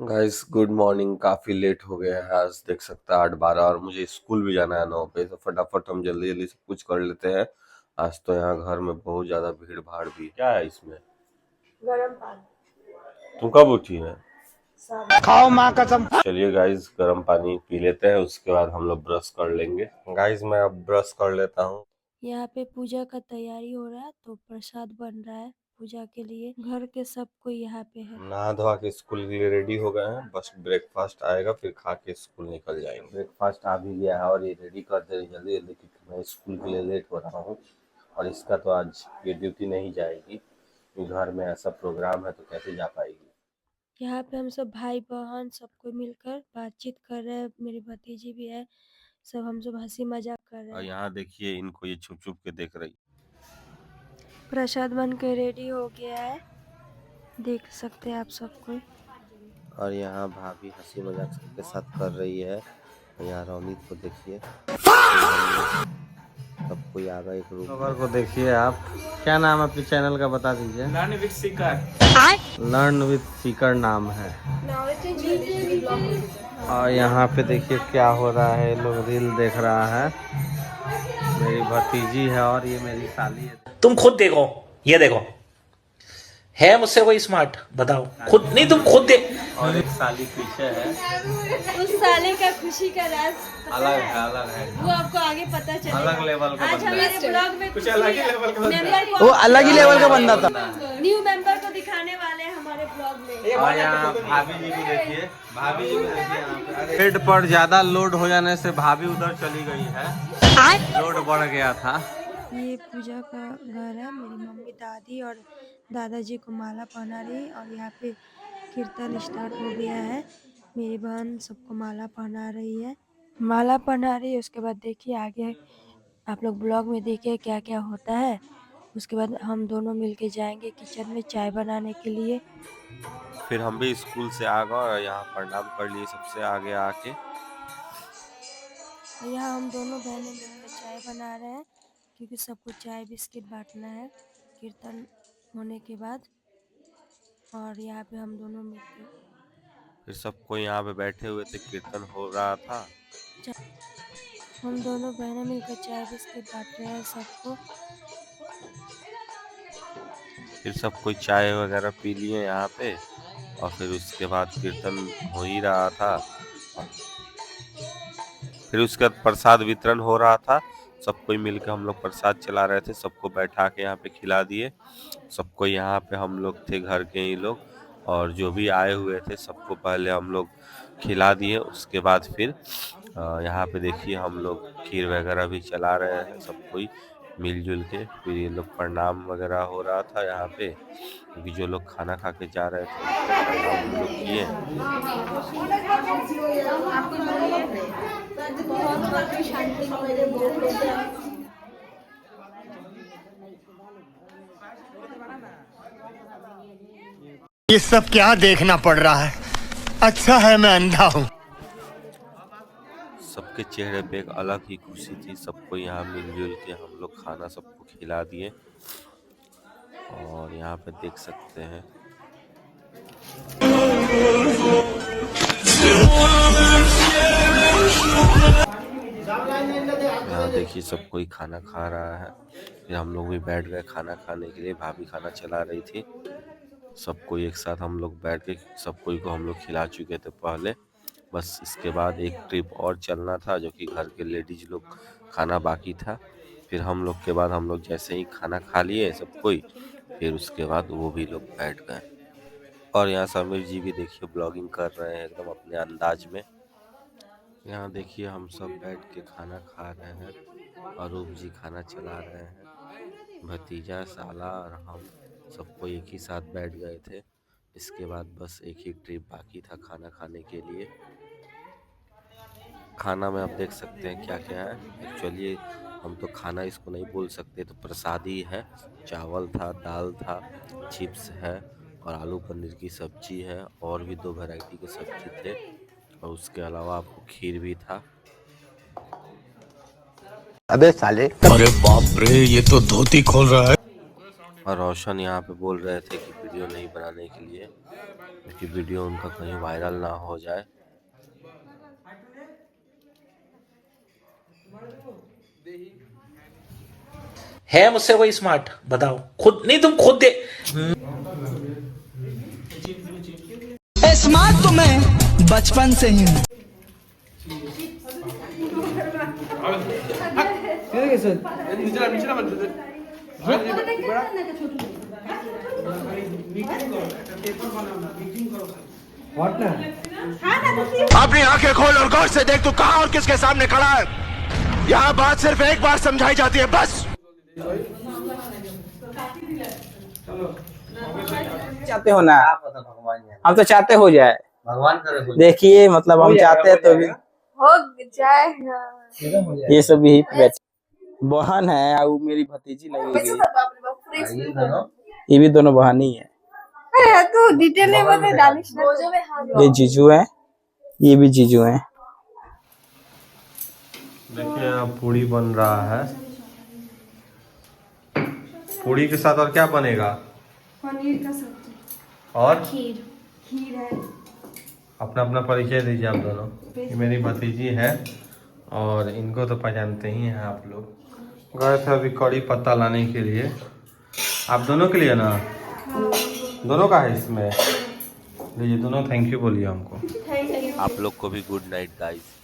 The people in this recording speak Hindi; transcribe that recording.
Guys good morning. काफी लेट हो गया है, आज देख सकते हैं 8:12 और मुझे स्कूल भी जाना है 9 पे। तो फटाफट हम जल्दी जल्दी सब कुछ कर लेते हैं। आज तो यहाँ घर में बहुत ज्यादा भीड़ भाड़ भी क्या है इसमें। गरम पानी। तुम कब उठी है? खाओ माँ कसम। चलिए गाइस गर्म पानी पी लेते हैं, उसके बाद हम लोग ब्रश कर लेंगे। गाइस मैं अब ब्रश कर लेता हूँ। यहाँ पे पूजा का तैयारी हो रहा है तो प्रसाद बन रहा है पूजा के लिए। घर के सब कोई यहाँ पे है। नहा धोआ के स्कूल के लिए रेडी हो गए हैं, बस ब्रेकफास्ट आएगा फिर खा के स्कूल निकल जाएंगे। ब्रेकफास्ट आ भी गया है और ये रेडी कर दे जल्दी जल्दी क्योंकि मैं स्कूल के लिए लेट हो रहा हूँ। और इसका तो आज ये ड्यूटी नहीं जाएगी, घर में ऐसा प्रोग्राम है तो कैसे जा पाएगी। यहाँ पे हम सब भाई बहन सब कोई मिलकर बातचीत कर रहे हैं। मेरी भतीजी भी है, सब हम सब हंसी मजाक कर रहे और हैं। यहाँ देखिए इनको ये छुप छुप के देख रही। प्रसाद बन के रेडी हो गया है, देख सकते हैं आप सब कोई। और यहाँ भाभी हंसी मजाक सबके साथ कर रही है। यहाँ रौनित को देखिए, सब कोई आ गए एक रूम। खबर को देखिए आप। क्या नाम है अपने चैनल का बता दीजिए। Learn with Sikar. Learn with Sikar नाम है। और यहाँ पे देखिए क्या हो रहा है, लोग रील देख रहा है। मेरी भतीजी है और ये मेरी साली है। तुम खुद देखो, ये देखो, है मुझसे कोई स्मार्ट? बताओ खुद, नहीं तुम खुद देख। और एक साली पीछे है। उस साले का खुशी का राज अलग है वो आपको आगे पता चलेगा। अलग लेवल का आज बंदा हमारे ब्लॉग में कुछ अलग ही लेवल का बंदा मेंबर वो अलग ही लेवल का बंदा था। न्यू मेंबर को दिखाने वाले हैं हमारे ब्लॉग में। और यहाँ भाभी जी भी देखिए, भाभी जी भी देखिए यहाँ पे। बेड पर ज्यादा लोड हो जाने से भाभी उधर चली गई है, लोड बढ़ गया था। ये पूजा का घर है। मेरी मम्मी दादी और दादाजी को माला पहना रही है और यहाँ पे कीर्तन स्टार्ट हो गया है। मेरी बहन सबको माला पहना रही है, माला पहना रही है। उसके बाद देखिए आगे आप लोग ब्लॉग में देखिए क्या क्या होता है। उसके बाद हम दोनों मिलके जाएंगे किचन में चाय बनाने के लिए। फिर हम भी स्कूल से आ गए और यहाँ प्रणाम कर लिए सबसे आगे आके। और यहाँ हम दोनों बहनें मिलकर चाय बना रहे हैं क्योंकि सबको चाय बिस्किट बांटना है कीर्तन होने के बाद। और यहाँ पे हम दोनों मिलकर फिर सबको यहाँ पे बैठे हुए थे, कीर्तन हो रहा था। हम दोनों बहनें मिलकर चाय बिस्किट बांट रहे हैं सबको। फिर सब कोई चाय वगैरह पी लिए यहाँ पे और फिर उसके बाद कीर्तन हो ही रहा था। फिर उसके बाद प्रसाद वितरण हो रहा था। सब कोई मिलकर हम लोग प्रसाद चला रहे थे, सबको बैठा के यहाँ पे खिला दिए। सबको यहाँ पे हम लोग थे घर के ही लोग और जो भी आए हुए थे सबको पहले हम लोग खिला दिए। उसके बाद फिर यहाँ पे देखिए हम लोग खीर वगैरह भी चला रहे हैं सब कोई मिलजुल के। फिर ये लोग प्रणाम वगैरह हो रहा था यहाँ पे क्योंकि जो लोग खाना खा के जा रहे थे उनको प्रणाम हम लोग किए। ये सब क्या देखना पड़ रहा है। अच्छा है मैं अंधा हूँ। सबके चेहरे पे एक अलग ही खुशी थी। सबको यहाँ मिलजुल के हम लोग खाना सबको खिला दिए और यहाँ पे देख सकते हैं यहाँ देखिए सब कोई खाना खा रहा है। फिर हम लोग भी बैठ गए खाना खाने के लिए। भाभी खाना चला रही थी। सबको एक साथ हम लोग बैठ के सब कोई को हम लोग खिला चुके थे पहले। बस इसके बाद एक ट्रिप और चलना था जो कि घर के लेडीज लोग खाना बाकी था। फिर हम लोग के बाद हम लोग जैसे ही खाना खा लिए सब कोई, फिर उसके बाद वो भी लोग बैठ गए। और यहाँ समीर जी भी देखिए ब्लॉगिंग कर रहे हैं एकदम अपने अंदाज में। यहाँ देखिए हम सब बैठ के खाना खा रहे हैं और रूप जी खाना चला रहे हैं। भतीजा साला और हम सबको एक ही साथ बैठ गए थे। इसके बाद बस एक ही ट्रिप बाकी था खाना खाने के लिए। खाना में आप देख सकते हैं क्या क्या है। एक्चुअली हम तो खाना इसको नहीं बोल सकते, तो प्रसादी है। चावल था, दाल था, चिप्स है और आलू पनीर की सब्जी है और भी 2 वैरायटी के सब्जी थे और उसके अलावा आपको खीर भी था। अबे साले। अरे बाप रे, ये तो धोती खोल रहा है। और रोशन यहाँ पे बोल रहे थे कि वीडियो नहीं बनाने के लिए, क्योंकि वीडियो उनका कहीं वायरल ना हो जाए। है मुझसे कोई स्मार्ट? बताओ, खुद नहीं, तुम खुद दे। स्मार्ट तो मैं बचपन से ही हूँ। अपनी आंखें खोल और गौर से देख तू कहां और किसके सामने खड़ा है। यहाँ बात सिर्फ एक बार समझाई जाती है, बस। चाहते हो ना, हम तो चाहते हो जाए, भगवान करे। देखिए मतलब हम चाहते हैं तो भी हो जाएगा। ये सब भी बहन है और मेरी भतीजी लगेगी, ये भी दोनों बहन ही है। अरे तू डिटेल में बता डालिश ना। ये जीजू है, ये भी जीजू है। देखिए अब पूड़ी बन रहा है। पूड़ी के साथ और क्या बनेगा? पनीर का सब्जी और खीर है। अपना अपना परिचय दीजिए आप दोनों। ये मेरी भतीजी है और इनको तो पहचानते ही हैं आप लोग। गए थे अभी कड़ी पत्ता लाने के लिए। आप दोनों के लिए ना? दोनों का है इसमें। लीजिए दोनों, थैंक यू बोलिए हमको। आप लोग को भी गुड नाइट गाइस।